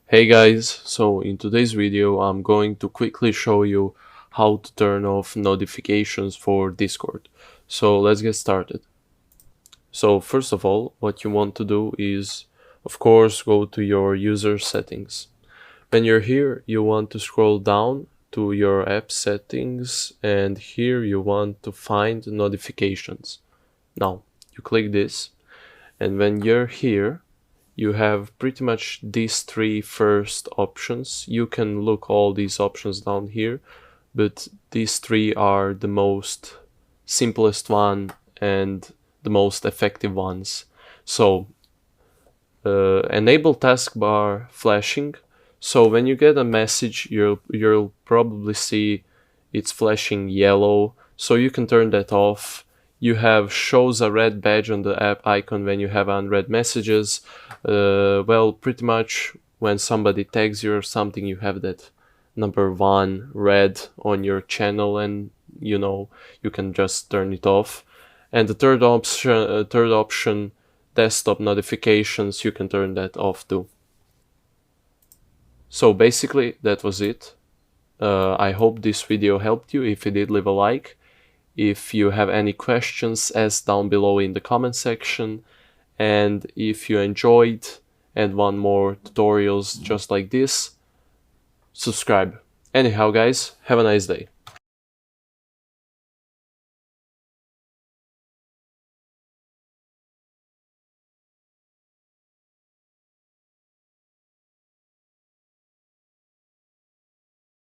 Hey guys, so in today's video I'm going to quickly show you how to turn off notifications for Discord. So let's get started. So first of all, what you want to do is, of course, go to your user settings. When you're here, you want to scroll down to your app settings, and here you want to find notifications. Now, you click this, and when you're here, you have pretty much these three first options. You can look all these options down here, but these three are the most simplest one and the most effective ones. So enable taskbar flashing. So when you get a message, you'll probably see it's flashing yellow, so you can turn that off. You have shows a red badge on the app icon when you have unread messages. Well, pretty much when somebody tags you or something, you have that number 1 red on your channel, and you can just turn it off. And the third option, desktop notifications, you can turn that off too. So basically that was it. I hope this video helped you. If it did, leave a like. If you have any questions, ask down below in the comment section. And if you enjoyed and want more tutorials just like this, subscribe. Anyhow guys, have a nice day.